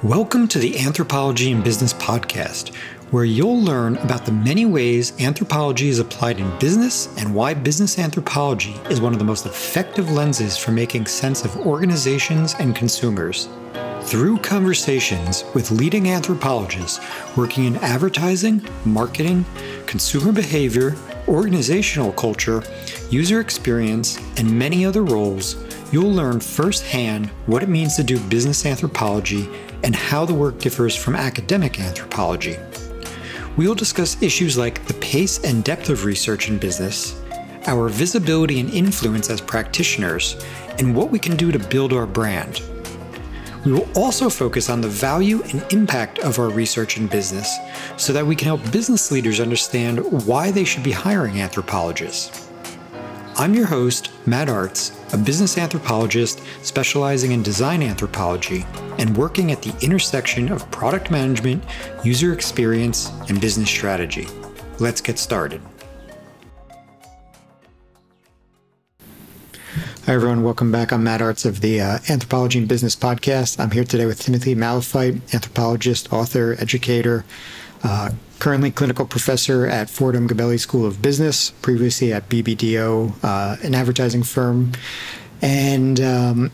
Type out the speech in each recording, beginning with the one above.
Welcome to the Anthropology in Business podcast, where you'll learn about the many ways anthropology is applied in business and why business anthropology is one of the most effective lenses for making sense of organizations and consumers. Through conversations with leading anthropologists working in advertising, marketing, consumer behavior, organizational culture, user experience, and many other roles, you'll learn firsthand what it means to do business anthropology and how the work differs from academic anthropology. We will discuss issues like the pace and depth of research in business, our visibility and influence as practitioners, and what we can do to build our brand. We will also focus on the value and impact of our research in business so that we can help business leaders understand why they should be hiring anthropologists. I'm your host, Matt Artz, a business anthropologist specializing in design anthropology and working at the intersection of product management, user experience, and business strategy. Let's get started. Hi, everyone. Welcome back. I'm Matt Artz of the Anthropology and Business podcast. I'm here today with Timothy Malefyt, anthropologist, author, educator, currently clinical professor at Fordham Gabelli School of Business, previously at BBDO, an advertising firm. And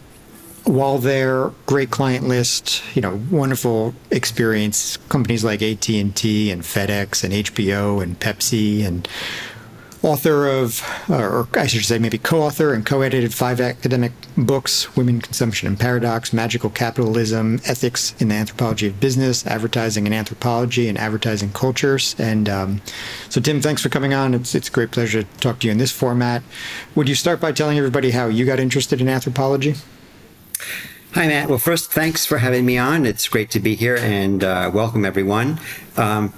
while there, great client list, wonderful experience, companies like AT&T and FedEx and HBO and Pepsi, and author of, or I should say maybe co-author and co-edited 5 academic books: Women, Consumption and Paradox, Magical Capitalism, Ethics in the Anthropology of Business, Advertising and Anthropology, and Advertising Cultures. And so Tim, thanks for coming on. It's a great pleasure to talk to you in this format. Would you start by telling everybody how you got interested in anthropology? Hi, Matt. Well, first, thanks for having me on. It's great to be here, and welcome, everyone.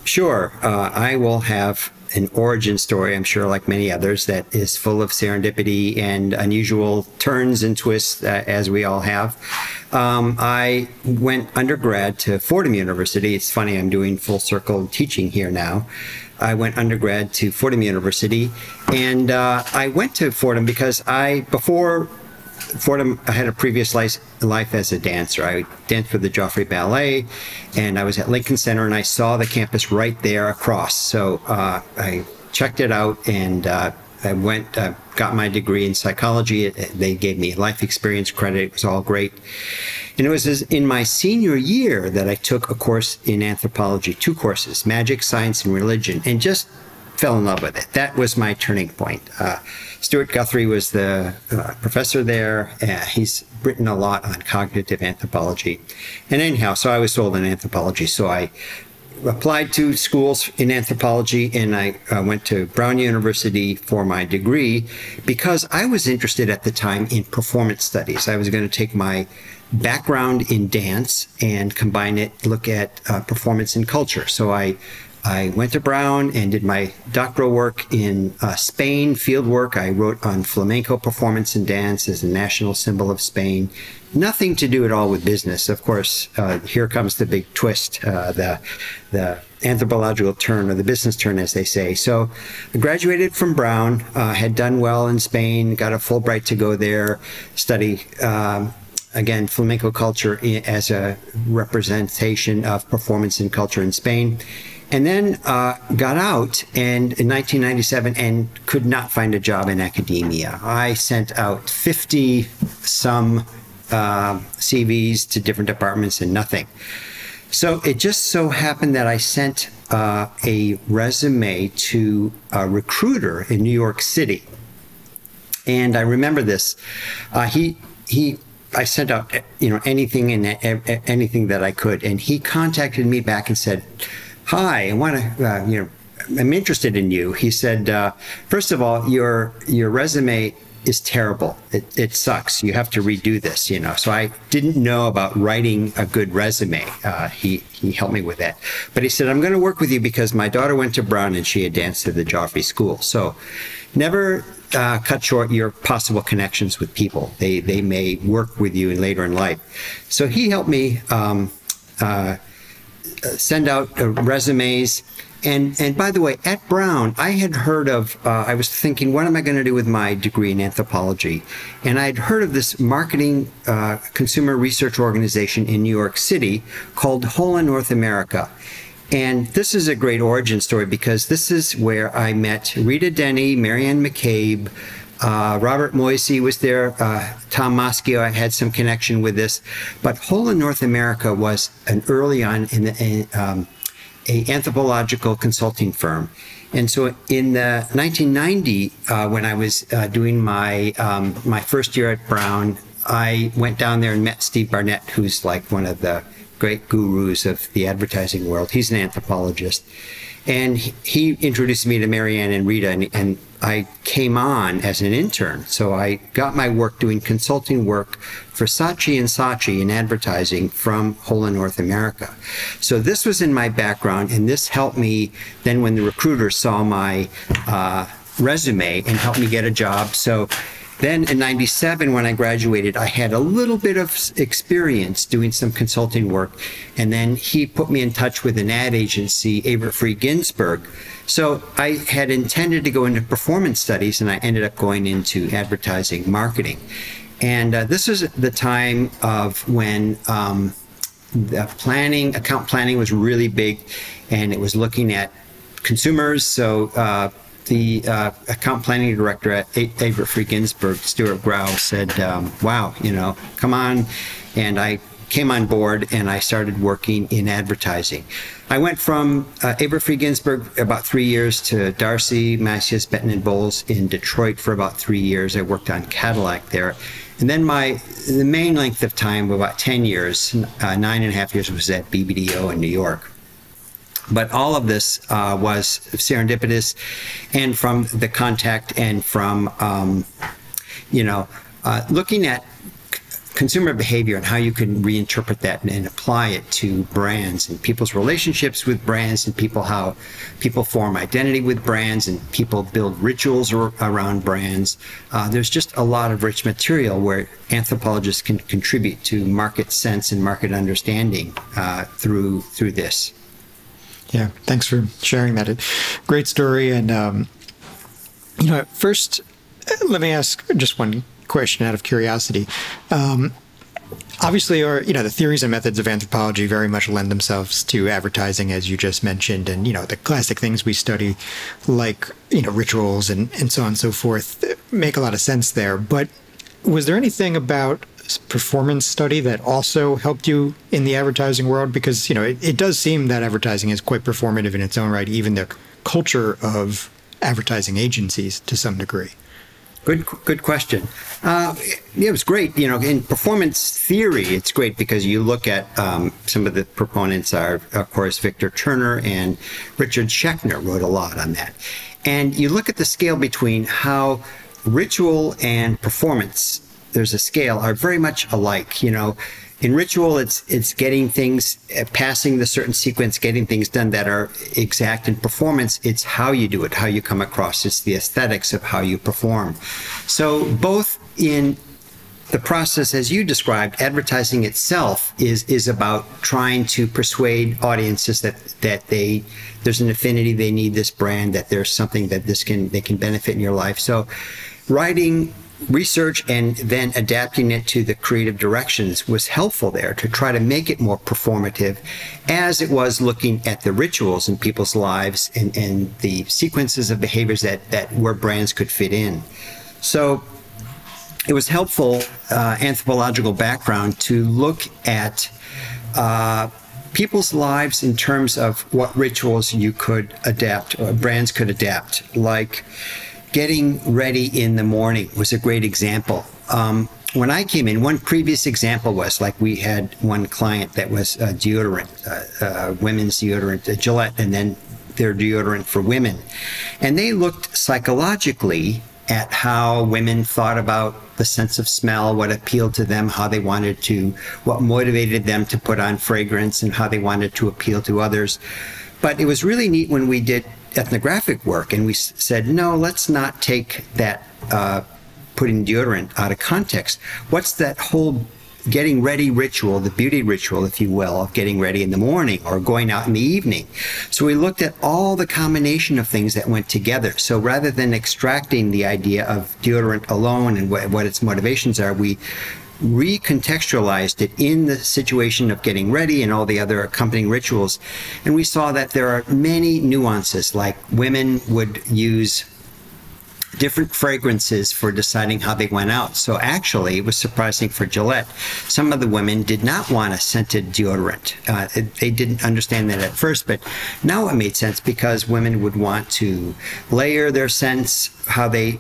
Sure, I will have an origin story, I'm sure, like many others, that is full of serendipity and unusual turns and twists, as we all have. I went undergrad to Fordham University. It's funny, I'm doing full circle teaching here now. I went undergrad to Fordham University, and I went to Fordham because before Fordham, I had a previous life as a dancer. I danced for the Joffrey Ballet, and I was at Lincoln Center, and I saw the campus right there across. So I checked it out, and I went, got my degree in psychology. They gave me life experience credit. It was all great. And it was in my senior year that I took a course in anthropology, 2 courses, magic, science, and religion, and just fell in love with it. That was my turning point. Stuart Guthrie was the professor there. He's written a lot on cognitive anthropology. And anyhow, so I was sold in anthropology. So I applied to schools in anthropology, and I went to Brown University for my degree because I was interested at the time in performance studies. I was going to take my background in dance and combine it, look at performance and culture. So I went to Brown and did my doctoral work in Spain, field work. I wrote on flamenco performance and dance as a national symbol of Spain. Nothing to do at all with business. Of course, here comes the big twist, the anthropological turn, or the business turn, as they say. So I graduated from Brown, had done well in Spain, got a Fulbright to go there, study again, flamenco culture as a representation of performance and culture in Spain. And then got out in 1997 and could not find a job in academia. I sent out 50-some CVs to different departments and nothing. So it just so happened that I sent a resume to a recruiter in New York City. And I remember this. I sent out anything and anything that I could, and he contacted me back and said, "Hi, I want to, I'm interested in you." He said, "First of all, your resume is terrible. It sucks. You have to redo this, So I didn't know about writing a good resume. He helped me with that. But he said, "I'm going to work with you because my daughter went to Brown and she had danced at the Joffrey School. So never cut short your possible connections with people. They may work with you later in life." So he helped me send out resumes. And by the way, at Brown, I had heard of, I was thinking, what am I going to do with my degree in anthropology? And I'd heard of this marketing consumer research organization in New York City called Whole in North America. And this is a great origin story because this is where I met Rita Denny, Marianne McCabe, Robert Moisey was there, Tom Moschio. I had some connection with this. But Whole in North America was an early on in the, a anthropological consulting firm. And so in the 1990, when I was doing my my first year at Brown, I went down there and met Steve Barnett, who's like one of the great gurus of the advertising world. He's an anthropologist. And he introduced me to Marianne and Rita, and I came on as an intern. So I got my work doing consulting work for Saatchi & Saatchi in advertising from Whole in North America. So this was in my background, and this helped me then when the recruiter saw my resume and helped me get a job. So then in 97, when I graduated, I had a little bit of experience doing some consulting work. And then he put me in touch with an ad agency, Averitt Free Ginsburg. So I had intended to go into performance studies, and I ended up going into advertising marketing. And this is the time of when the planning, account planning was really big, and it was looking at consumers. So the account planning director at Averitt Free Ginsburg, Stuart Grau, said, wow, you know, come on. And I came on board and I started working in advertising. I went from Averitt Free Ginsburg about 3 years to Darcy, Macias, Benton & Bowles in Detroit for about 3 years. I worked on Cadillac there. And then the main length of time, about 10 years, 9.5 years, was at BBDO in New York. But all of this was serendipitous, and from the contact and from, looking at consumer behavior and how you can reinterpret that and apply it to brands and people's relationships with brands and how people form identity with brands and people build rituals around brands. There's just a lot of rich material where anthropologists can contribute to market sense and market understanding through this. Yeah, thanks for sharing that. Great story. And, first, let me ask just one question out of curiosity. Obviously, the theories and methods of anthropology very much lend themselves to advertising, as you just mentioned, and, the classic things we study, like, rituals and so on and so forth, make a lot of sense there. But was there anything about performance study that also helped you in the advertising world? Because, it does seem that advertising is quite performative in its own right, even the culture of advertising agencies to some degree. Good question. It was great. In performance theory, it's great because you look at some of the proponents are, of course, Victor Turner and Richard Schechner wrote a lot on that. And you look at the scale between how ritual and performance, there's a scale, are very much alike. In ritual, it's getting things, passing the certain sequence, getting things done that are exact. In performance, it's how you do it, how you come across. It's the aesthetics of how you perform. So both in the process, as you described, advertising itself is about trying to persuade audiences that there's an affinity, they need this brand, that there's something that they can benefit in your life. So writing research and then adapting it to the creative directions was helpful there to try to make it more performative, as it was looking at the rituals in people's lives and the sequences of behaviors that where brands could fit in. So it was helpful, anthropological background, to look at people's lives in terms of what rituals you could adapt, or brands could adapt, like getting ready in the morning was a great example. When I came in, one previous example was like we had one client that was deodorant, women's deodorant, Gillette, and then their deodorant for women. And they looked psychologically at how women thought about the sense of smell, what appealed to them, how they wanted to, what motivated them to put on fragrance, and how they wanted to appeal to others. But it was really neat when we did ethnographic work and we said, no, let's not take that putting deodorant out of context. What's that whole getting ready ritual, the beauty ritual, if you will, of getting ready in the morning or going out in the evening. So we looked at all the combination of things that went together. So rather than extracting the idea of deodorant alone and what its motivations are, we recontextualized it in the situation of getting ready and all the other accompanying rituals. And we saw that there are many nuances, like women would use different fragrances for deciding how they went out. So actually, it was surprising for Gillette. Some of the women did not want a scented deodorant. They didn't understand that at first, but now it made sense because women would want to layer their scents, how they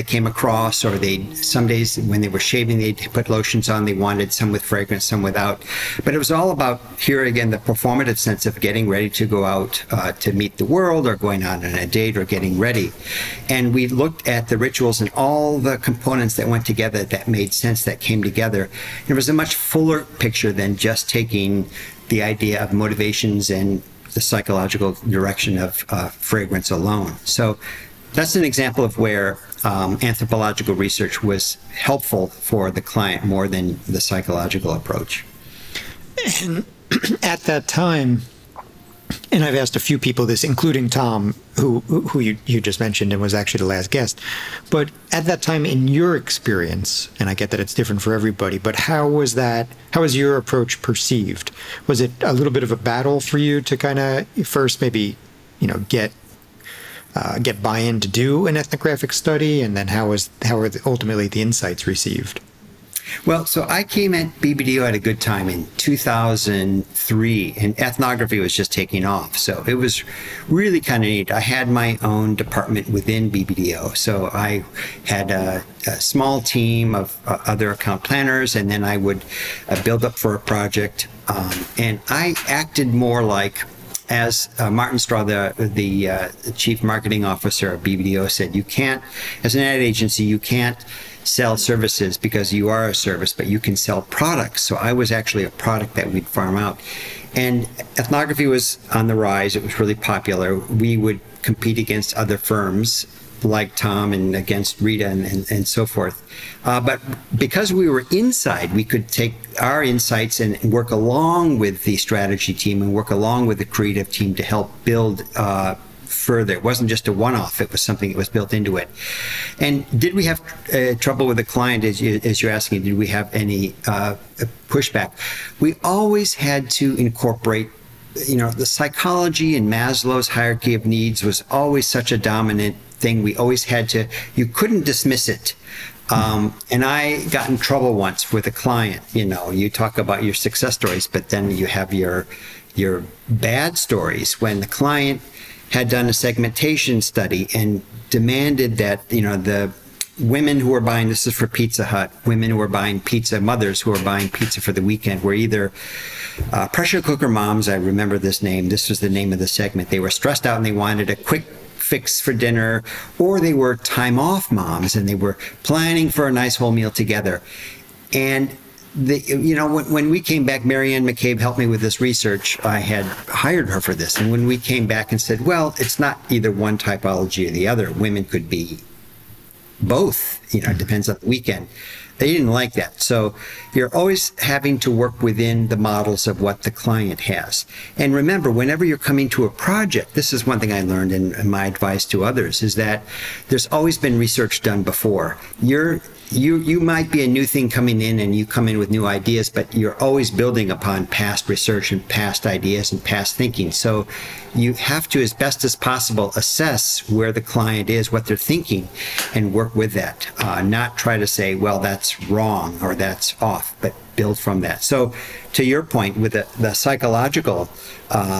came across, or some days when they were shaving, they'd put lotions on. They wanted some with fragrance, some without. But it was all about, here again, the performative sense of getting ready to go out to meet the world, or going out on a date, or getting ready. And we looked at the rituals and all the components that went together that made sense, that came together. And it was a much fuller picture than just taking the idea of motivations and the psychological direction of fragrance alone. So that's an example of where anthropological research was helpful for the client more than the psychological approach. And at that time, and I've asked a few people this, including Tom, who you just mentioned and was actually the last guest, but at that time, in your experience, and I get that it's different for everybody, but how was your approach perceived? Was it a little bit of a battle for you to kind of first maybe, get buy-in to do an ethnographic study, and then how are ultimately the insights received? Well, so I came at BBDO at a good time in 2003, and ethnography was just taking off. So it was really kind of neat. I had my own department within BBDO. So I had a small team of other account planners, and then I would build up for a project. And I acted more like, as Martin Straw, the chief marketing officer of BBDO, said, you can't, as an ad agency, you can't sell services because you are a service, but you can sell products. So I was actually a product that we'd farm out. And ethnography was on the rise. It was really popular. We would compete against other firms like Tom and against Rita and so forth. But because we were inside, we could take our insights and work along with the strategy team and work along with the creative team to help build further. It wasn't just a one-off. It was something that was built into it. And did we have trouble with the client, as you're asking? Did we have any pushback? We always had to incorporate, the psychology and Maslow's hierarchy of needs was always such a dominant thing. We always had to, you couldn't dismiss it. And I got in trouble once with a client. You talk about your success stories, but then you have your bad stories when the client had done a segmentation study and demanded that, the women who were buying, this is for Pizza Hut, women who were buying pizza, mothers who were buying pizza for the weekend were either pressure cooker moms. I remember this name. This was the name of the segment. They were stressed out and they wanted a quick fix for dinner, or they were time off moms and they were planning for a nice whole meal together. And when we came back, Marianne McCabe helped me with this research. I had hired her for this. And when we came back and said, well, it's not either one typology or the other. Women could be both, it depends on the weekend. They didn't like that. So you're always having to work within the models of what the client has. And remember, whenever you're coming to a project, this is one thing I learned in my advice to others, is that there's always been research done before. You might be a new thing coming in and you come in with new ideas, but you're always building upon past research and past ideas and past thinking. So you have to, as best as possible, assess where the client is, what they're thinking, and work with that. Not try to say, well, that's wrong or that's off, but build from that. So to your point with the psychological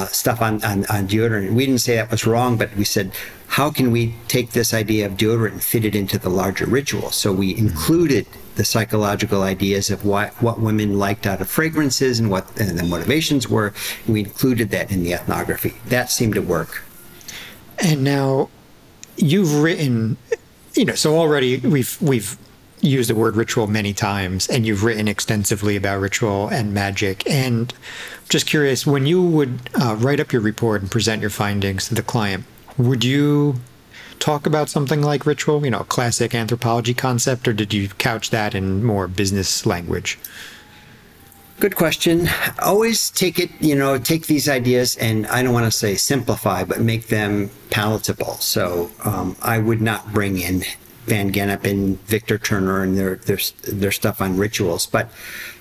stuff on deodorant, we didn't say that was wrong, but we said, how can we take this idea of deodorant and fit it into the larger ritual? So we included the psychological ideas of what women liked out of fragrances and what the motivations were. And we included that in the ethnography. That seemed to work. And now you've written, so already we've used the word ritual many times, and you've written extensively about ritual and magic. And just curious, when you would write up your report and present your findings to the client, would you talk about something like ritual, a classic anthropology concept, or did you couch that in more business language? Good question. Always take these ideas, and I don't want to say simplify, but make them palatable. So I would not bring in Van Gennep and Victor Turner and their stuff on rituals, but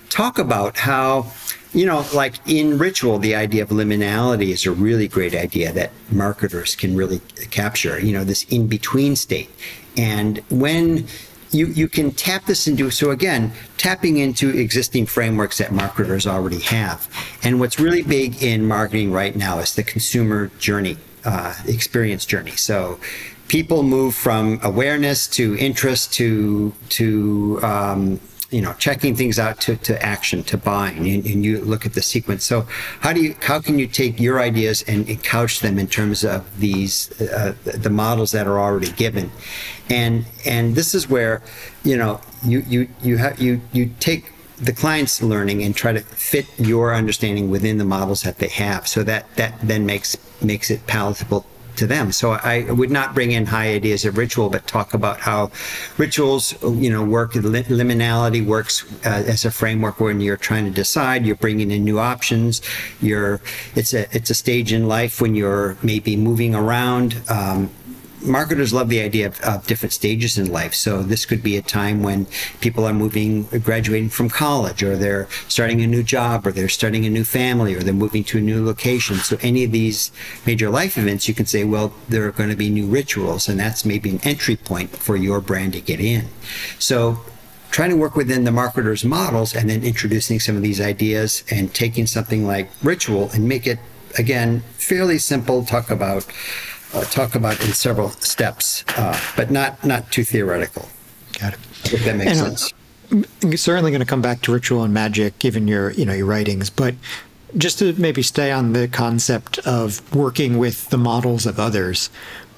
talk about how, like in ritual, the idea of liminality is a really great idea that marketers can really capture, this in-between state. And when you can tap this into, so again, tapping into existing frameworks that marketers already have. And what's really big in marketing right now is the consumer journey, experience journey. So people move from awareness to interest to checking things out to action, to buying, and you look at the sequence. So how can you take your ideas and couch them in terms of these the models that are already given, and this is where you take the client's learning and try to fit your understanding within the models that they have, so that then makes it palatable to them. So I would not bring in high ideas of ritual, but talk about how rituals, work. Liminality works as a framework when you're trying to decide. You're bringing in new options. It's a stage in life when you're maybe moving around. Marketers love the idea of different stages in life. So this could be a time when people are graduating from college, or they're starting a new job, or they're starting a new family, or they're moving to a new location. So any of these major life events, you can say, well, there are going to be new rituals, and that's maybe an entry point for your brand to get in. So trying to work within the marketer's models and then introducing some of these ideas and taking something like ritual and make it, again, fairly simple, talk about in several steps, but not too theoretical. Got it. If that makes sense. I'm certainly going to come back to ritual and magic, given your writings, but just to maybe stay on the concept of working with the models of others.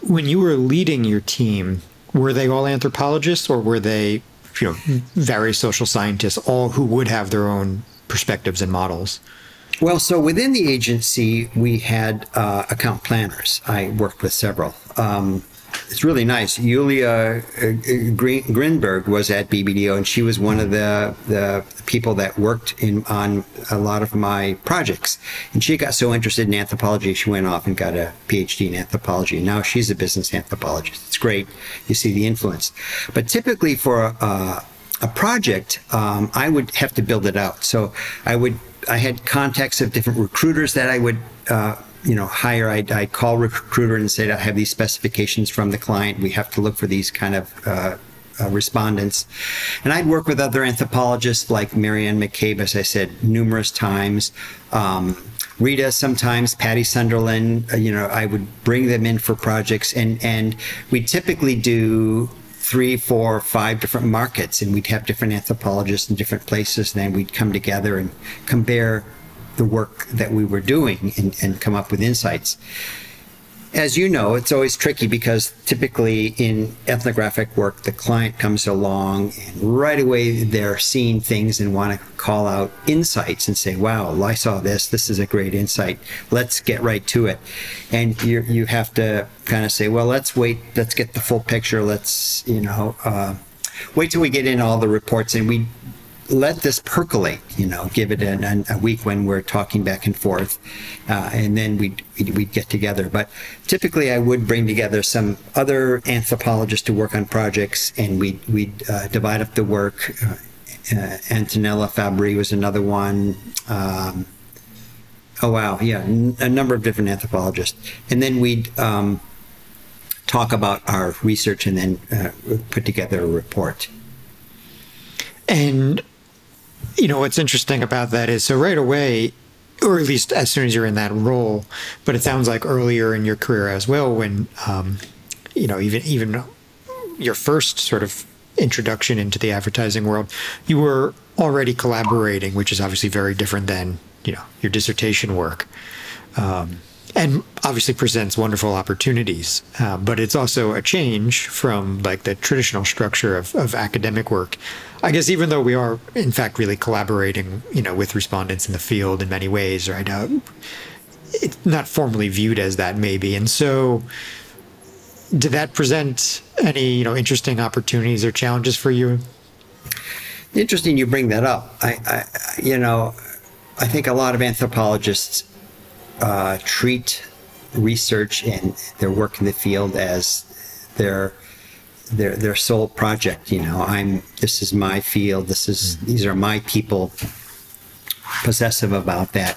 When you were leading your team, were they all anthropologists, or were they, various social scientists, all who would have their own perspectives and models? Well, so within the agency, we had account planners. I worked with several. It's really nice. Yulia Grinberg was at BBDO, and she was one of the people that worked on a lot of my projects. And she got so interested in anthropology, she went off and got a PhD in anthropology. And now she's a business anthropologist. It's great. You see the influence. But typically for a project, I would have to build it out. So I had contacts of different recruiters that I would, hire. I'd call a recruiter and say, I have these specifications from the client. We have to look for these kind of respondents. And I'd work with other anthropologists like Marianne McCabe, as I said, numerous times. Rita sometimes, Patty Sunderland, I would bring them in for projects. And we typically do 3, 4, 5 different markets, and we'd have different anthropologists in different places, and then we'd come together and compare the work that we were doing and come up with insights. As you know, it's always tricky because typically in ethnographic work, the client comes along and right away they're seeing things and want to call out insights and say, wow, I saw this. This is a great insight. Let's get right to it. And you have to kind of say, well, let's wait. Let's get the full picture. Let's, wait till we get in all the reports, and we let this percolate, give it a week when we're talking back and forth, and then we'd get together. But typically I would bring together some other anthropologists to work on projects, and we'd divide up the work. Antonella Fabri was another one. Oh, wow, yeah, a number of different anthropologists. And then we'd talk about our research and then put together a report. And what's interesting about that is, so right away, or at least as soon as you're in that role, but it sounds like earlier in your career as well, when, even your first sort of introduction into the advertising world, you were already collaborating, which is obviously very different than, your dissertation work. And obviously presents wonderful opportunities, but it's also a change from like the traditional structure of academic work. I guess even though we are in fact really collaborating, with respondents in the field in many ways, right? It's not formally viewed as that maybe. And so did that present any, interesting opportunities or challenges for you? Interesting you bring that up. I think a lot of anthropologists treat research and their work in the field as their sole project. This is my field. These are my people. Possessive about that,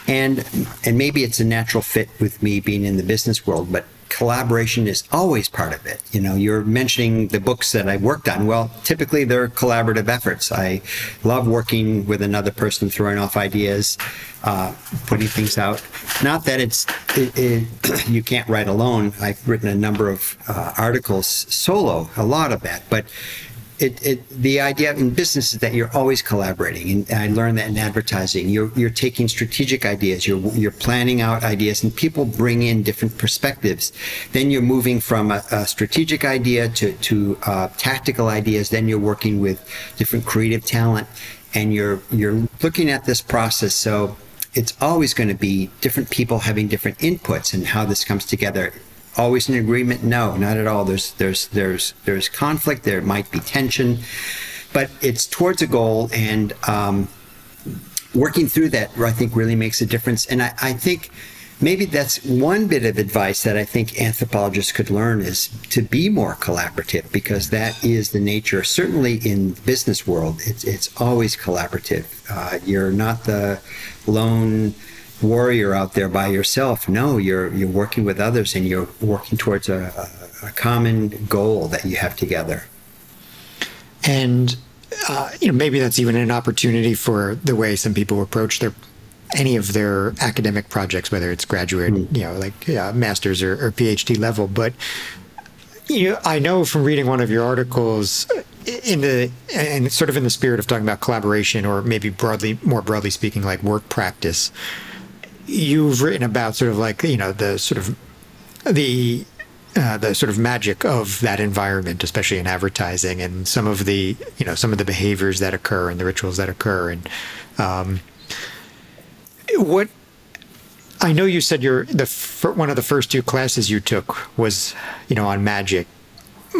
and maybe it's a natural fit with me being in the business world, but collaboration is always part of it. You're mentioning the books that I've worked on. Well, typically they're collaborative efforts. I love working with another person, throwing off ideas, putting things out. Not that you can't write alone. I've written a number of articles solo, a lot of that, but the idea in business is that you're always collaborating, and I learned that in advertising. You're taking strategic ideas, you're planning out ideas, and people bring in different perspectives. Then you're moving from a strategic idea to tactical ideas. Then you're working with different creative talent, and you're looking at this process. So it's always going to be different people having different inputs and how this comes together. Always in agreement? No, not at all. There's conflict. There might be tension, but it's towards a goal, and working through that, I think, really makes a difference. And I think maybe that's one bit of advice that I think anthropologists could learn, is to be more collaborative, because that is the nature. Certainly in the business world, it's always collaborative. You're not the lone warrior out there by yourself. No, you're working with others, and you're working towards a common goal that you have together. And maybe that's even an opportunity for the way some people approach any of their academic projects, whether it's graduate, master's or PhD level. But I know from reading one of your articles, and sort of in the spirit of talking about collaboration, or maybe more broadly speaking, like work practice, you've written about sort of like, the sort of magic of that environment, especially in advertising, and some of the behaviors that occur and the rituals that occur. And what I know you said one of the first two classes you took was, on magic,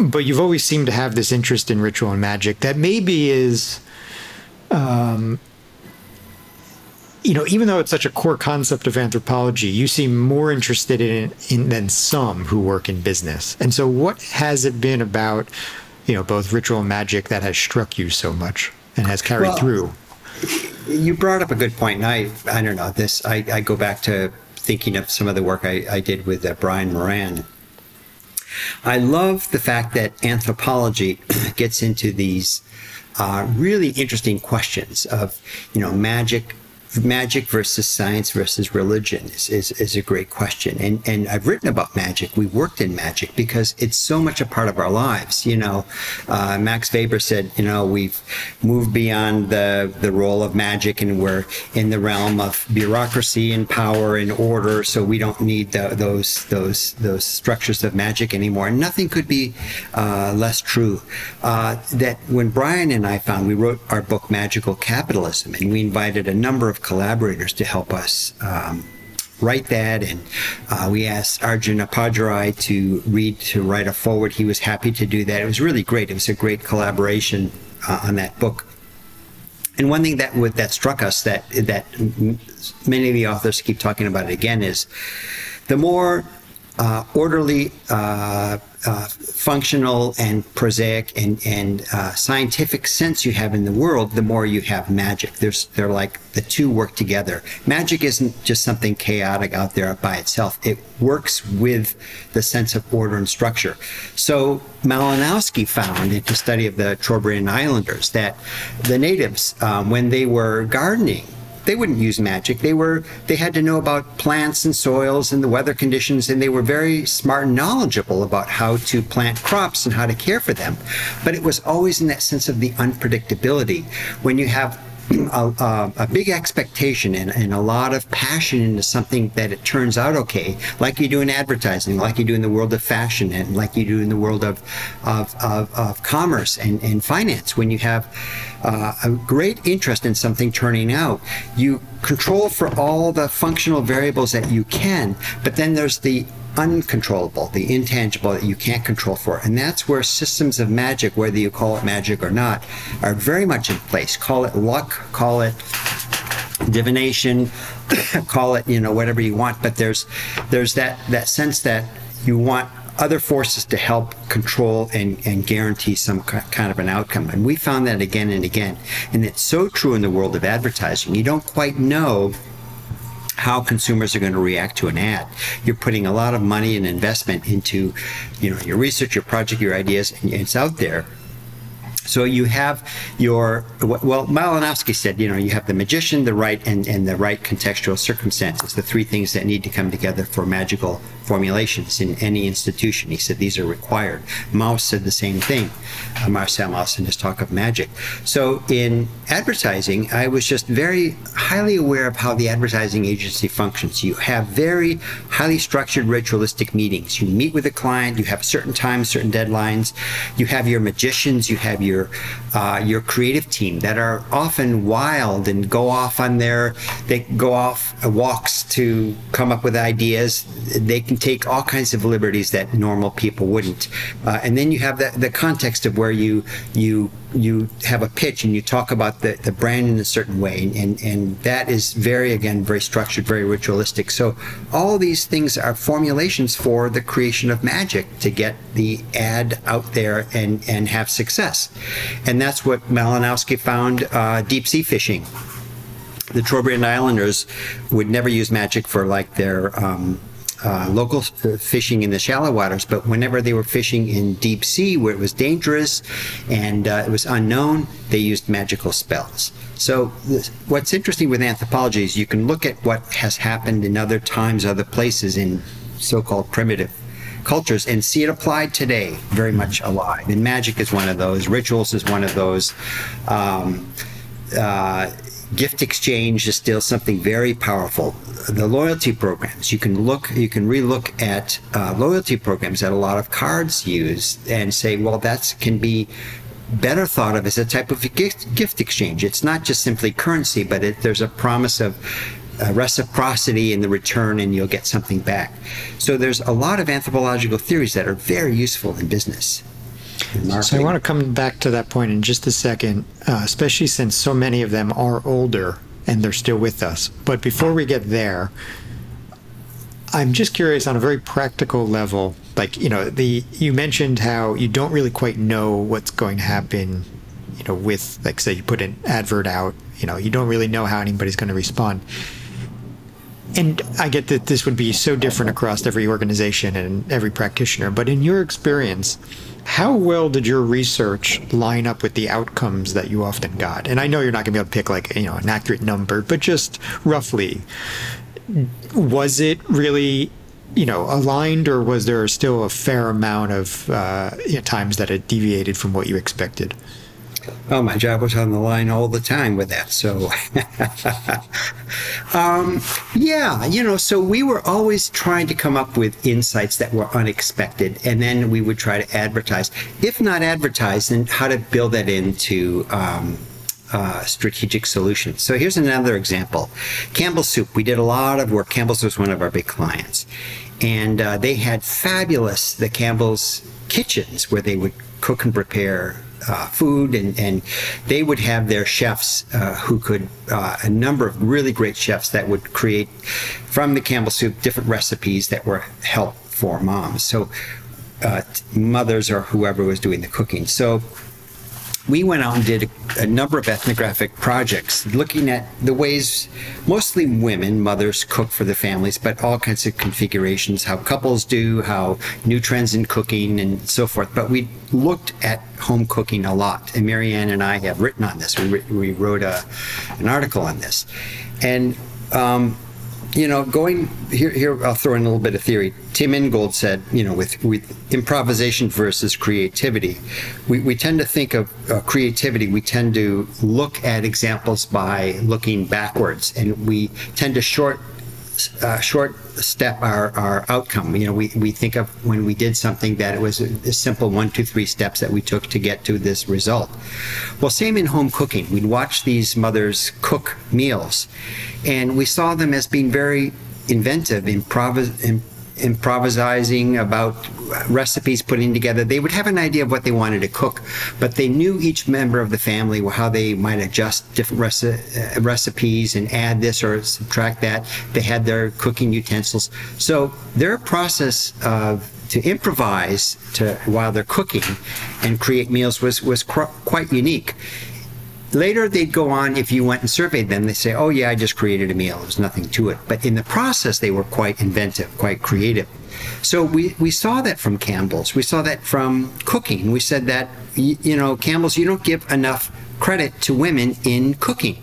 but you've always seemed to have this interest in ritual and magic that maybe is, even though it's such a core concept of anthropology, you seem more interested in than some who work in business. And so what has it been about, both ritual and magic that has struck you so much and has carried through? You brought up a good point. And I don't know this. I go back to thinking of some of the work I did with Brian Moran. I love the fact that anthropology gets into these really interesting questions of, magic versus science versus religion is a great question. And I've written about magic. We've worked in magic because it's so much a part of our lives. Max Weber said, we've moved beyond the role of magic, and we're in the realm of bureaucracy and power and order. So we don't need those structures of magic anymore. And nothing could be less true. That when Brian and I we wrote our book, Magical Capitalism, and we invited a number of collaborators to help us write that, and we asked Arjun Apadrai to write a foreword. He was happy to do that. It was really great. It was a great collaboration on that book. And one thing that struck us that many of the authors keep talking about it again is the more orderly, functional and prosaic and scientific sense you have in the world, the more you have magic. They're like the two work together. Magic isn't just something chaotic out there by itself. It works with the sense of order and structure. So Malinowski found in his study of the Trobriand Islanders that the natives, when they were gardening, they wouldn't use magic. They had to know about plants and soils and the weather conditions, and they were very smart and knowledgeable about how to plant crops and how to care for them. But it was always in that sense of the unpredictability. When you have a big expectation and a lot of passion into something that it turns out okay, like you do in advertising, like you do in the world of fashion, and like you do in the world of commerce and finance. When you have a great interest in something turning out, you control for all the functional variables that you can, but then there's the uncontrollable, the intangible that you can't control for. And that's where systems of magic, whether you call it magic or not, are very much in place. Call it luck, call it divination, call it, whatever you want. But there's that sense that you want other forces to help control and guarantee some kind of an outcome. And we found that again and again. And it's so true in the world of advertising. You don't quite know how consumers are going to react to an ad. You're putting a lot of money and investment into, your research, your project, your ideas, and it's out there. So you have Malinowski said, you have the magician, the right, and the right contextual circumstances, the three things that need to come together for magical formulations in any institution. He said these are required. Mauss said the same thing, Marcel Mauss, in his talk of magic. So in advertising, I was just very highly aware of how the advertising agency functions. You have very highly structured ritualistic meetings. You meet with a client, you have certain times, certain deadlines. You have your magicians, you have your creative team that are often wild and go off walks to come up with ideas. They can take all kinds of liberties that normal people wouldn't. And then you have the context of where you have a pitch and you talk about the brand in a certain way, and that is very structured, very ritualistic. So all these things are formulations for the creation of magic to get the ad out there and have success. And that's what Malinowski found deep sea fishing. The Trobriand Islanders would never use magic for like their local fishing in the shallow waters, but whenever they were fishing in deep sea where it was dangerous and it was unknown, they used magical spells. So what's interesting with anthropology is you can look at what has happened in other times, other places in so-called primitive cultures and see it applied today, very much alive. And magic is one of those. Rituals is one of those. Gift exchange is still something very powerful. The loyalty programs, you can relook at loyalty programs that a lot of cards use and say, well, that can be better thought of as a type of gift exchange. It's not just simply currency, but there's a promise of reciprocity in the return, and you'll get something back. So there's a lot of anthropological theories that are very useful in business. So I want to come back to that point in just a second, especially since so many of them are older and they're still with us. But before we get there, I'm just curious on a very practical level, like, you mentioned how you don't really quite know what's going to happen, with, like, say you put an advert out, you don't really know how anybody's going to respond. And I get that this would be so different across every organization and every practitioner, but in your experience, how well did your research line up with the outcomes that you often got? And I know you're not going to be able to pick like, an accurate number, but just roughly, was it really, aligned, or was there still a fair amount of times that it deviated from what you expected? Oh, my job was on the line all the time with that. So, so we were always trying to come up with insights that were unexpected, and then we would try to advertise. If not advertise, then how to build that into strategic solutions. So here's another example. Campbell's Soup. We did a lot of work. Campbell's was one of our big clients. And they had the Campbell's kitchens where they would cook and prepare food, and they would have their chefs who could, a number of really great chefs that would create from the Campbell Soup different recipes that were help for moms. So mothers or whoever was doing the cooking. So we went out and did a number of ethnographic projects looking at the ways mostly women, mothers, cook for their families, but all kinds of configurations, how couples do, how new trends in cooking and so forth. But we looked at home cooking a lot, and Marianne and I have written on this. We wrote an article on this. And going here, I'll throw in a little bit of theory. Tim Ingold said, with improvisation versus creativity, we tend to think of creativity. We tend to look at examples by looking backwards, and we tend to short step our outcome. We think of when we did something that it was a simple 1, 2, 3 steps that we took to get to this result. Well, same in home cooking. We'd watch these mothers cook meals, and we saw them as being very inventive, improvising about recipes, putting together. They would have an idea of what they wanted to cook, but they knew each member of the family, how they might adjust different recipes and add this or subtract that. They had their cooking utensils. So their process to improvise while they're cooking and create meals was quite unique. Later, they'd go on, if you went and surveyed them, they'd say, oh yeah, I just created a meal. There's nothing to it. But in the process, they were quite inventive, quite creative. So we saw that from Campbell's. We saw that from cooking. We said that, you know, Campbell's, you don't give enough credit to women in cooking.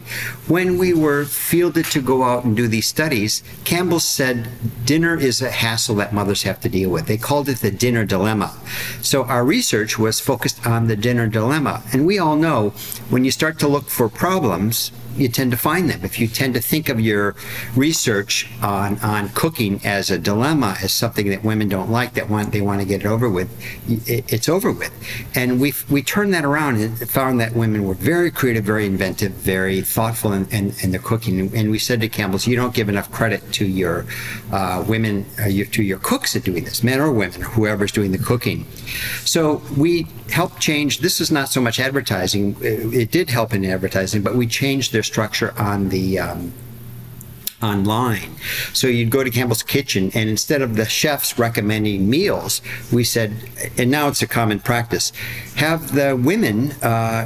When we were fielded to go out and do these studies, Campbell said dinner is a hassle that mothers have to deal with. They called it the dinner dilemma. So our research was focused on the dinner dilemma. And we all know when you start to look for problems, you tend to find them. If you tend to think of your research on cooking as a dilemma, as something that women don't like, they want to get it over with, it's over with. And we turned that around and found that women were very creative, very inventive, very thoughtful in their cooking. And we said to Campbell's, you don't give enough credit to your women, to your cooks at doing this, men or women, or whoever's doing the cooking. So we helped change, this is not so much advertising, it did help in advertising, but we changed their structure on the online. So you'd go to Campbell's Kitchen, and instead of the chefs recommending meals, we said, and now it's a common practice, have the women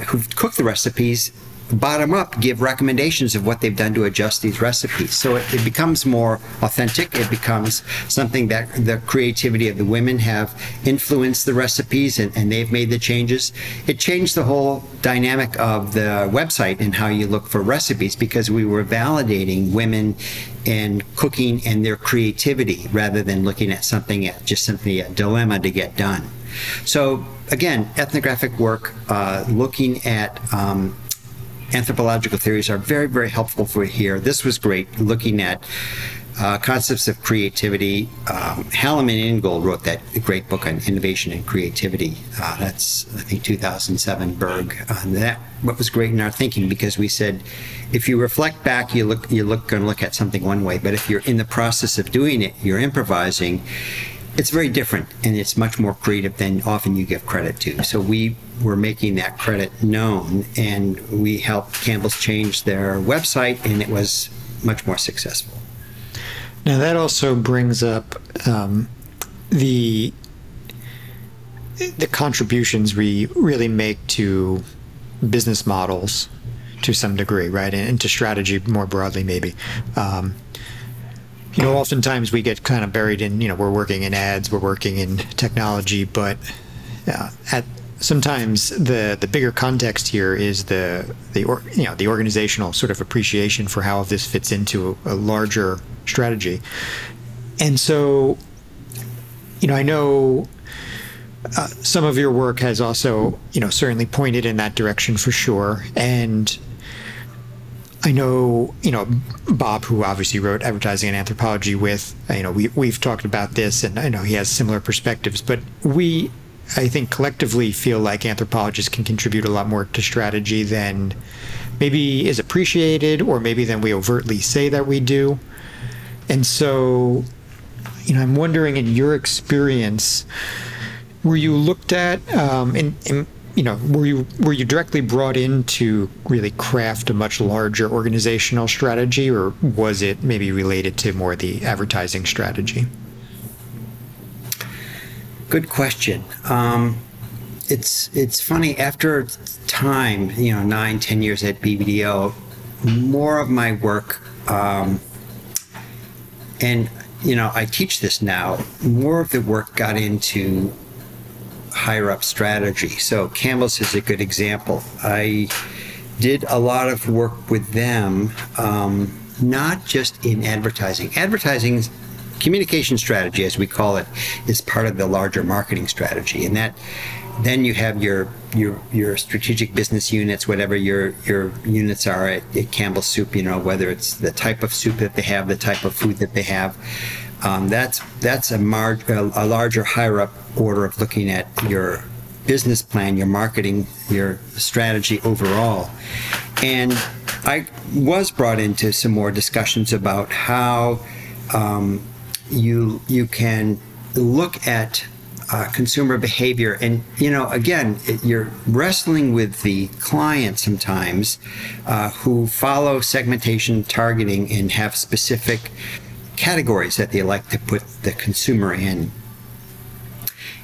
who've cooked the recipes bottom up give recommendations of what they've done to adjust these recipes. So it becomes more authentic. It becomes something that the creativity of the women have influenced the recipes, and they've made the changes. It changed the whole dynamic of the website and how you look for recipes, because we were validating women in cooking and their creativity rather than looking at something as just simply a dilemma to get done. So again, ethnographic work, looking at anthropological theories are very, very helpful for here. This was great, looking at concepts of creativity. Hallam and Ingold wrote that great book on innovation and creativity. That's, I think, 2007, Berg. That what was great in our thinking, because we said, if you reflect back, you're going to look at something one way, but if you're in the process of doing it, you're improvising, it's very different, and it's much more creative than often you give credit to. So we were making that credit known, and we helped Campbell's change their website, and it was much more successful. Now that also brings up the contributions we really make to business models to some degree, right, and to strategy more broadly, maybe. You know, oftentimes we get kind of buried in, you know, we're working in ads, we're working in technology, but sometimes the bigger context here is the organizational sort of appreciation for how this fits into a larger strategy. And so, you know, I know some of your work has also, you know, certainly pointed in that direction for sure. And I know, you know, Bob, who obviously wrote Advertising and Anthropology with, you know, we've talked about this, and I know he has similar perspectives, but we, I think, collectively feel like anthropologists can contribute a lot more to strategy than maybe is appreciated, or maybe than we overtly say that we do. And so, you know, I'm wondering, in your experience, were you looked at, you know, were you directly brought in to really craft a much larger organizational strategy, or was it maybe related to more the advertising strategy? Good question. It's funny, after time, you know, 9-10 years at BBDO, more of my work, and you know, I teach this now, more of the work got into higher up strategy. So Campbell's is a good example. I did a lot of work with them, not just in advertising. Advertising's communication strategy, as we call it, is part of the larger marketing strategy, and that then you have your strategic business units, whatever your units are at Campbell's Soup, you know, whether it's the type of soup that they have, the type of food that they have. That's a larger, higher up order of looking at your business plan, your marketing, your strategy overall. And I was brought into some more discussions about how you can look at consumer behavior, and again, you're wrestling with the client sometimes who follow segmentation targeting and have specific categories that they like to put the consumer in.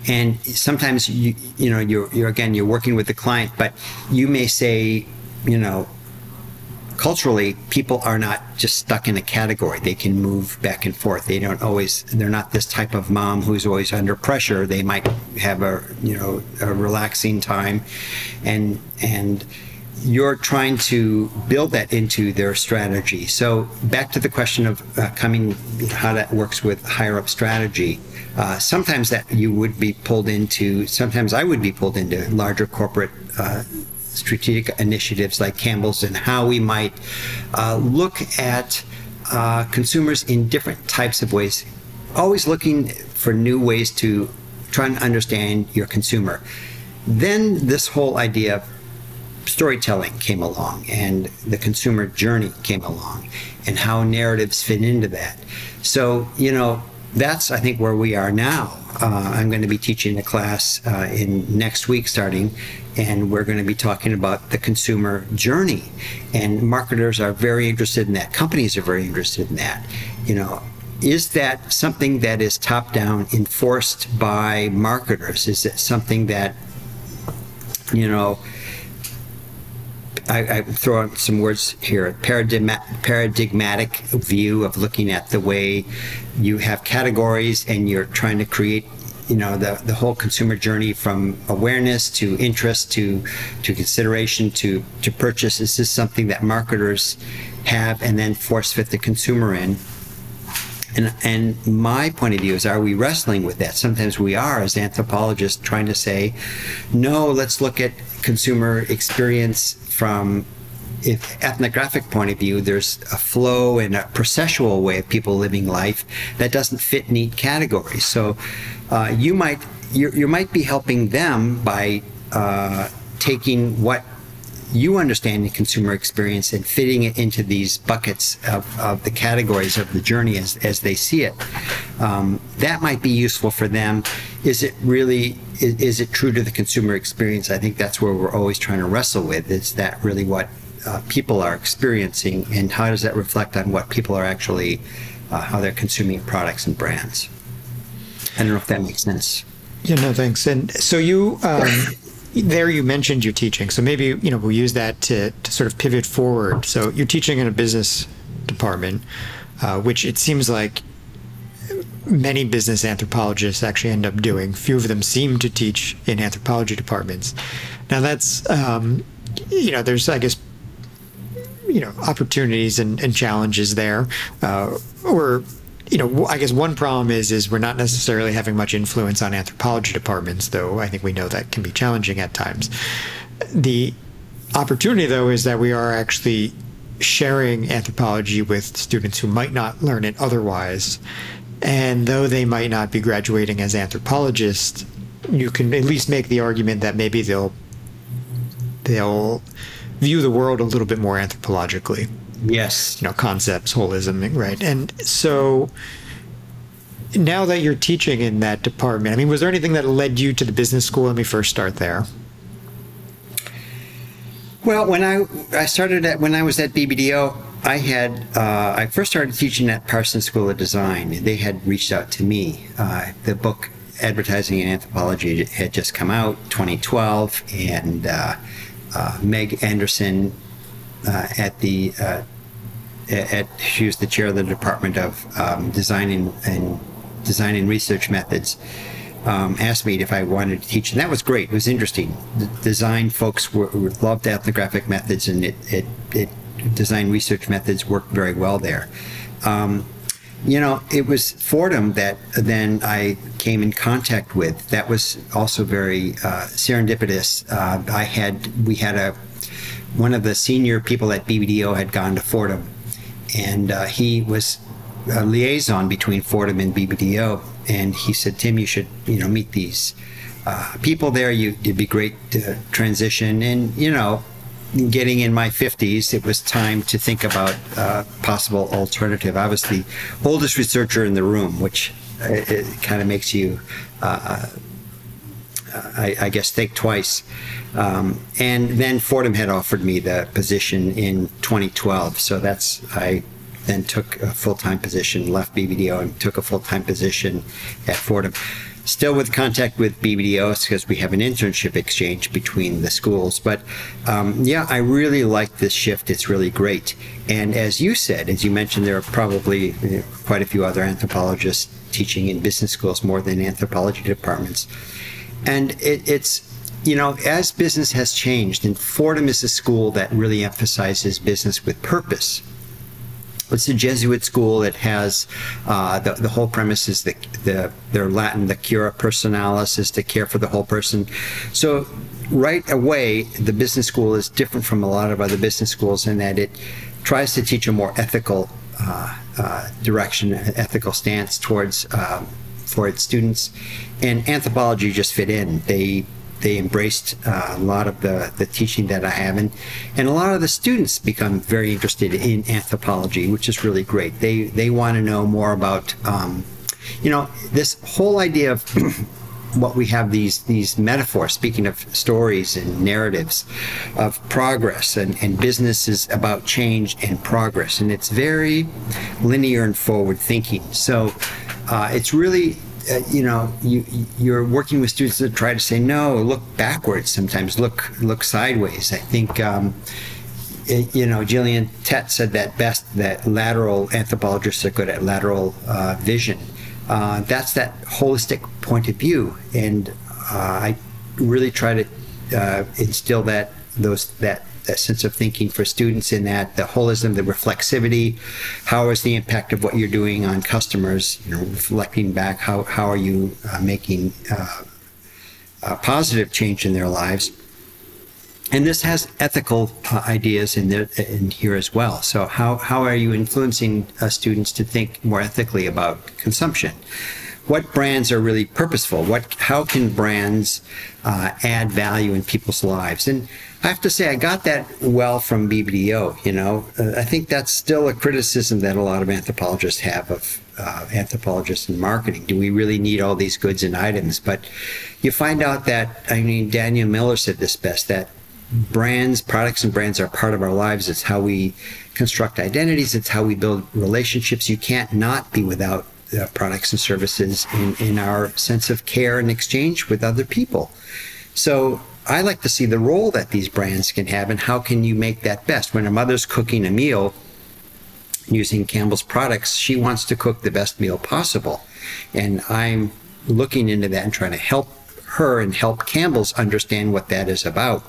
And sometimes you're working with the client, but you may say, culturally, people are not just stuck in a category. They can move back and forth. They're not this type of mom who's always under pressure. They might have a relaxing time, and you're trying to build that into their strategy. So back to the question of how that works with higher up strategy. Sometimes that you would be pulled into, sometimes I would be pulled into larger corporate strategic initiatives like Campbell's, and how we might look at consumers in different types of ways, always looking for new ways to try and understand your consumer. Then this whole idea of storytelling came along, and the consumer journey came along, and how narratives fit into that. So, that's, I think, where we are now. I'm going to be teaching a class in next week starting, and we're going to be talking about the consumer journey. And marketers are very interested in that. Companies are very interested in that. Is that something that is top-down enforced by marketers? Is it something that, I throw out some words here, paradigmatic view of looking at the way you have categories and you're trying to create, the whole consumer journey from awareness to interest to consideration to purchase. Is this something that marketers have and then force fit the consumer in? And my point of view is, are we wrestling with that? Sometimes we are, as anthropologists, trying to say, no, let's look at consumer experience from an ethnographic point of view. There's a flow and a processual way of people living life that doesn't fit neat categories. So you might be helping them by taking what you understand the consumer experience and fitting it into these buckets of the categories of the journey as they see it. That might be useful for them. Is it true to the consumer experience? I think that's where we're always trying to wrestle with. Is that really what people are experiencing, and how does that reflect on what people are actually, how they're consuming products and brands? I don't know if that makes sense. Yeah, no, thanks. And so you, there you mentioned your teaching. So maybe, we'll use that to sort of pivot forward. So you're teaching in a business department, which it seems like many business anthropologists actually end up doing. Few of them seem to teach in anthropology departments. Now that's, there's, I guess, opportunities and challenges there. I guess one problem is we're not necessarily having much influence on anthropology departments, though I think we know that can be challenging at times. The opportunity, though, is that we are actually sharing anthropology with students who might not learn it otherwise. And though they might not be graduating as anthropologists, you can at least make the argument that maybe they'll view the world a little bit more anthropologically. Yes. Concepts, holism, right? And so now that you're teaching in that department, was there anything that led you to the business school? Let me first start there. Well, when I was at BBDO, I first started teaching at Parsons School of Design. They had reached out to me. The book Advertising and Anthropology had just come out, 2012, and Meg Anderson she was the chair of the Department of Design and Research Methods, asked me if I wanted to teach, and that was great. It was interesting. The design folks loved ethnographic methods, and design research methods worked very well there. It was Fordham that then I came in contact with. That was also very serendipitous. One of the senior people at BBDO had gone to Fordham, and he was a liaison between Fordham and BBDO, and he said, Tim, you should meet these people there. It'd be great to transition. And getting in my 50s, it was time to think about possible alternative. I was the oldest researcher in the room, which it kind of makes you, I guess, think twice. And then Fordham had offered me the position in 2012. So I then took a full-time position, left BBDO and took a full-time position at Fordham. Still with contact with BBDO because we have an internship exchange between the schools. But yeah, I really like this shift. It's really great. And as you said, as you mentioned, there are probably quite a few other anthropologists teaching in business schools more than anthropology departments. And it's, as business has changed, and Fordham is a school that really emphasizes business with purpose. It's a Jesuit school that has the whole premise is their Latin, the cura personalis, is to care for the whole person. So right away, the business school is different from a lot of other business schools in that it tries to teach a more ethical direction, ethical stance towards for its students. And anthropology just fit in. They embraced a lot of the teaching that I have, and a lot of the students become very interested in anthropology, which is really great. They want to know more about, this whole idea of what we have these metaphors, speaking of stories and narratives of progress, and business is about change and progress, and it's very linear and forward thinking. So it's really, you're working with students that try to say, no, look backwards sometimes, look sideways. I think, Gillian Tett said that best, that lateral anthropologists are good at lateral vision. That's that holistic point of view. And I really try to instill that sense of thinking for students in that, the holism, the reflexivity, how is the impact of what you're doing on customers, reflecting back, how are you making a positive change in their lives. And this has ethical ideas in here as well. So how are you influencing students to think more ethically about consumption? What brands are really purposeful? How can brands add value in people's lives? And I have to say, I got that well from BBDO. I think that's still a criticism that a lot of anthropologists have of anthropologists in marketing. Do we really need all these goods and items? But you find out that, Daniel Miller said this best, that products and brands are part of our lives. It's how we construct identities. It's how we build relationships. You can't not be without products and services in our sense of care and exchange with other people. So I like to see the role that these brands can have, and how can you make that best. When a mother's cooking a meal using Campbell's products, she wants to cook the best meal possible. And I'm looking into that and trying to help her and help Campbell's understand what that is about.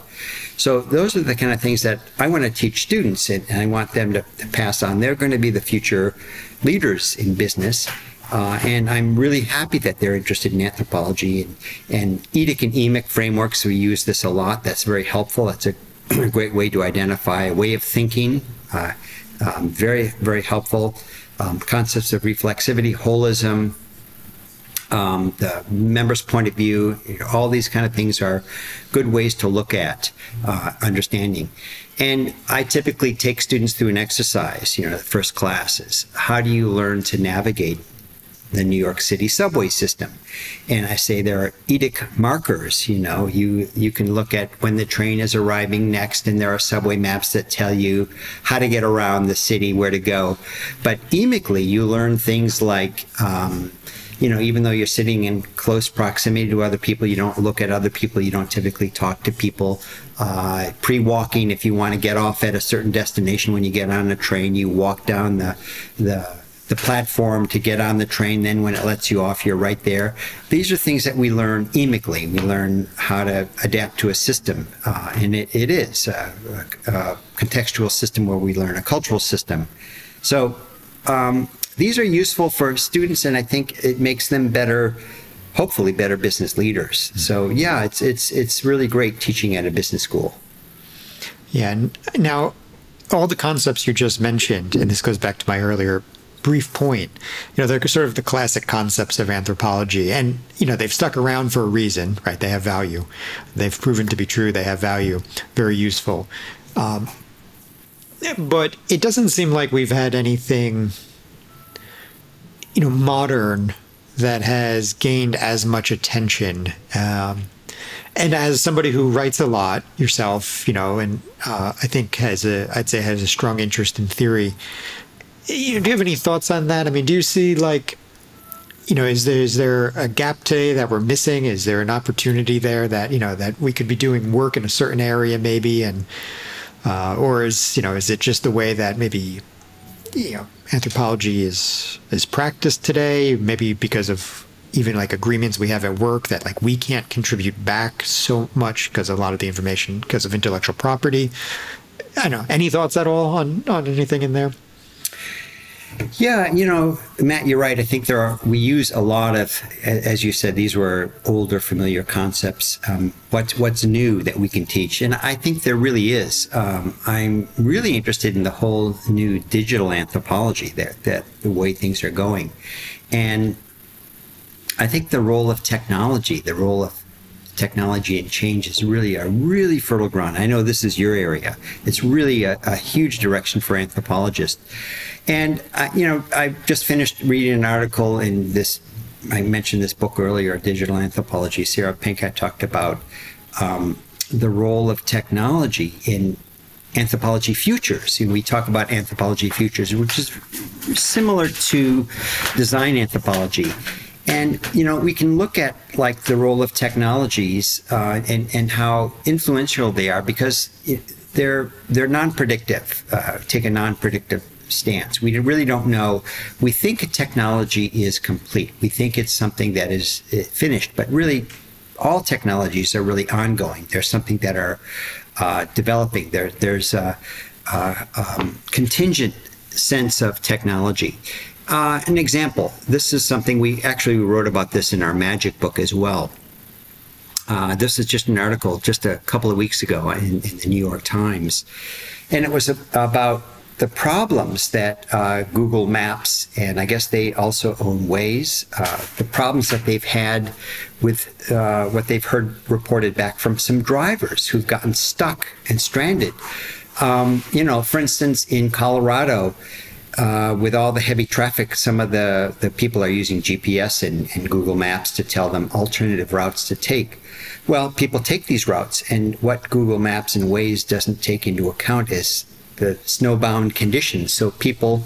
So those are the kind of things that I want to teach students, and I want them to pass on. They're going to be the future leaders in business. And I'm really happy that they're interested in anthropology and EDIC and EMIC frameworks. We use this a lot. That's very helpful. That's a great way to identify a way of thinking. Very, very helpful. Concepts of reflexivity, holism, the member's point of view, all these kind of things are good ways to look at understanding. And I typically take students through an exercise, the first class is, how do you learn to navigate the New York City subway system? And I say there are EDIC markers. You can look at when the train is arriving next, and there are subway maps that tell you how to get around the city, where to go. But emically, you learn things like, even though you're sitting in close proximity to other people, you don't look at other people, you don't typically talk to people. Pre-walking, if you want to get off at a certain destination, when you get on a train, you walk down the platform to get on the train. Then when it lets you off, you're right there. These are things that we learn emically. We learn how to adapt to a system, and it is a contextual system where we learn a cultural system. So these are useful for students, and I think it makes them better, hopefully better business leaders. So yeah, it's really great teaching at a business school. Yeah, and now all the concepts you just mentioned, and this goes back to my earlier brief point, they're sort of the classic concepts of anthropology, and they've stuck around for a reason, right? They have value. They've proven to be true. They have value. Very useful. But it doesn't seem like we've had anything, modern that has gained as much attention. And as somebody who writes a lot yourself, and I think I'd say has a strong interest in theory. Do you have any thoughts on that? I mean, do you see is there a gap today that we're missing? Is there an opportunity there that, that we could be doing work in a certain area maybe, and or is it just the way that maybe anthropology is practiced today? Maybe because of even agreements we have at work that we can't contribute back so much because a lot of the information because of intellectual property. I don't know. Any thoughts at all on anything in there? Yeah, Matt, you're right. I think we use a lot of, as you said, these were older, familiar concepts. What's new that we can teach? And I think there really is. I'm really interested in the whole new digital anthropology, that the way things are going. And I think the role of technology and change is really fertile ground. I know this is your area. It's really a huge direction for anthropologists. And, I just finished reading an article in this, I mentioned this book earlier, Digital Anthropology. Sarah Pinkat talked about the role of technology in anthropology futures. We talk about anthropology futures, which is similar to design anthropology. And, we can look at the role of technologies and how influential they are, because they're non-predictive, take a non-predictive stance. We really don't know. We think a technology is complete. We think it's something that is finished, but really all technologies are really ongoing. There's something that are developing. There's a contingent sense of technology. An example, this is something we wrote about this in our magic book as well. This is just an article just a couple of weeks ago in the New York Times. And it was about the problems that Google Maps, and I guess they also own Waze, the problems that they've had with what they've heard reported back from some drivers who've gotten stuck and stranded. For instance, in Colorado, with all the heavy traffic, some of the people are using GPS and Google Maps to tell them alternative routes to take. Well, people take these routes, and what Google Maps and Waze doesn't take into account is the snowbound conditions. So people,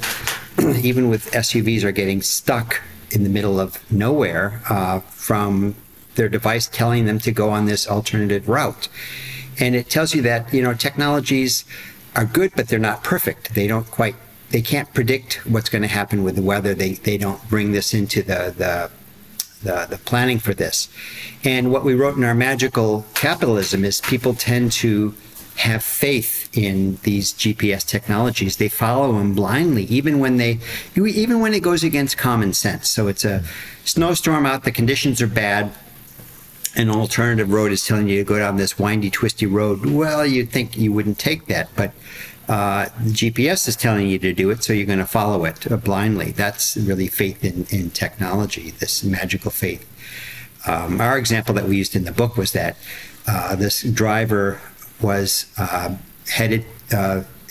even with SUVs, are getting stuck in the middle of nowhere from their device telling them to go on this alternative route. And it tells you that, technologies are good, but they're not perfect. They can't predict what's going to happen with the weather. They don't bring this into the planning for this. And what we wrote in our magical capitalism is people tend to have faith in these GPS technologies. They follow them blindly, even when it goes against common sense. So it's a snowstorm out, the conditions are bad, an alternative road is telling you to go down this windy, twisty road. Well, you'd think you wouldn't take that, but the GPS is telling you to do it, so you're going to follow it blindly. That's really faith in technology, this magical faith. Our example that we used in the book was that this driver was headed,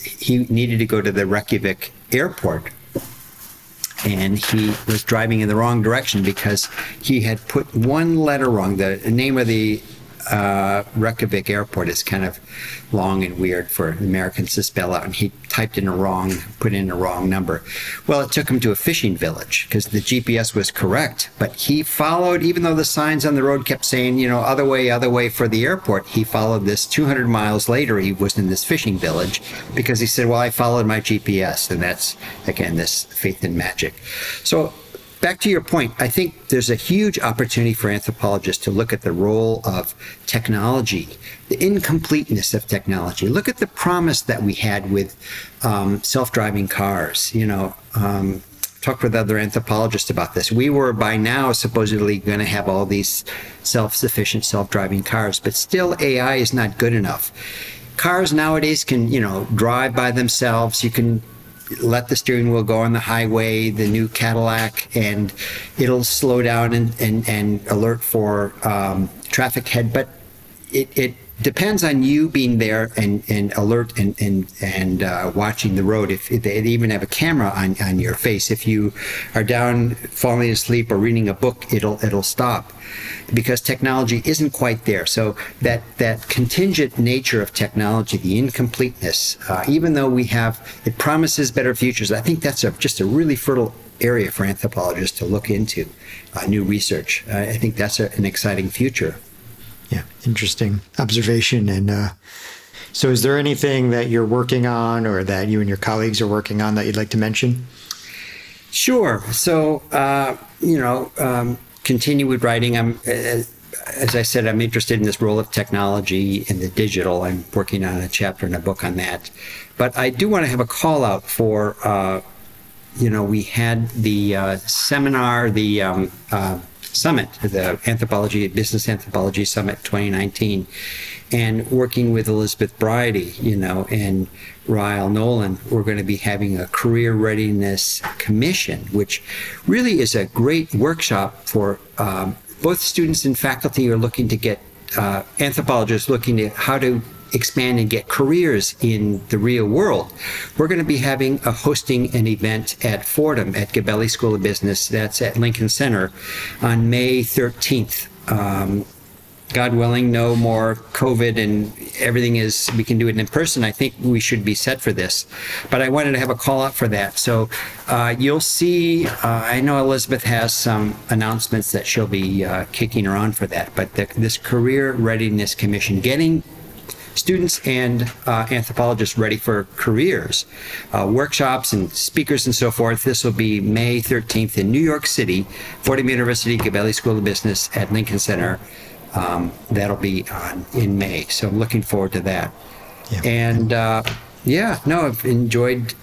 he needed to go to the Reykjavik airport, and he was driving in the wrong direction because he had put one letter wrong. The name of the Reykjavik airport is kind of long and weird for Americans to spell out, and he put in a wrong number. Well, it took him to a fishing village because the GPS was correct, but he followed, even though the signs on the road kept saying, other way for the airport, he followed this. 200 miles later, he was in this fishing village because he said, well, I followed my GPS. And that's, again, this faith in magic. So back to your point, I think there's a huge opportunity for anthropologists to look at the role of technology, the incompleteness of technology. Look at the promise that we had with self-driving cars. Talk with other anthropologists about this. We were by now supposedly going to have all these self-sufficient self-driving cars, but still AI is not good enough. Cars nowadays can, drive by themselves. You can let the steering wheel go on the highway, the new Cadillac, and it'll slow down and alert for traffic head. But it depends on you being there and alert and watching the road. If they even have a camera on your face, if you are down falling asleep or reading a book, it'll stop, because technology isn't quite there. So that contingent nature of technology, the incompleteness, even though it promises better futures, I think that's just a really fertile area for anthropologists to look into, new research. I think that's an exciting future. Yeah, interesting observation. And so is there anything that you're working on or that you and your colleagues are working on that you'd like to mention? Sure. So, continue with writing. As I said, I'm interested in this role of technology in the digital. I'm working on a chapter in a book on that. But I do want to have a call out for, we had the seminar, the summit, the Business Anthropology Summit 2019, and working with Elizabeth Bridey, and Ryle Nolan, we're going to be having a career readiness commission, which really is a great workshop for both students and faculty who are looking to get anthropologists looking at how to expand and get careers in the real world. We're going to be hosting an event at Fordham at Gabelli School of Business. That's at Lincoln Center on May 13th. God willing, no more COVID and everything we can do it in person. I think we should be set for this. But I wanted to have a call out for that. So you'll see, I know Elizabeth has some announcements that she'll be kicking around for that. But this Career Readiness Commission, getting students and anthropologists ready for careers, workshops and speakers and so forth. This will be May 13th in New York City, Fordham University, Gabelli School of Business at Lincoln Center. That'll be in May. So I'm looking forward to that. Yeah. And I've enjoyed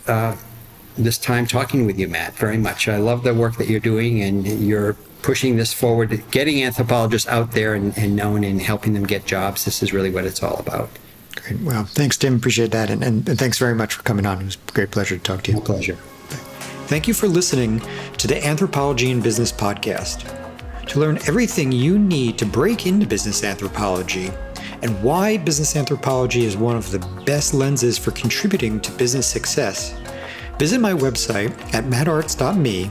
this time talking with you, Matt, very much. I love the work that you're doing, and you're pushing this forward, getting anthropologists out there and known, and helping them get jobs. This is really what it's all about. Great. Well, thanks, Tim. Appreciate that. And thanks very much for coming on. It was a great pleasure to talk to you. My pleasure. Thank you for listening to the Anthropology in Business podcast. To learn everything you need to break into business anthropology and why business anthropology is one of the best lenses for contributing to business success, visit my website at mattartz.me,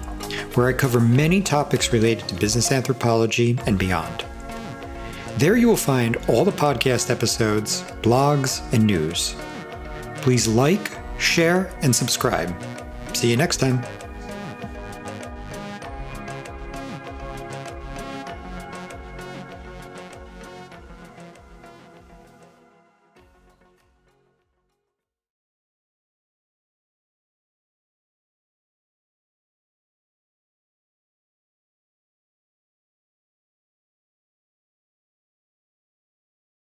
where I cover many topics related to business anthropology and beyond. There you will find all the podcast episodes, blogs, and news. Please like, share, and subscribe. See you next time.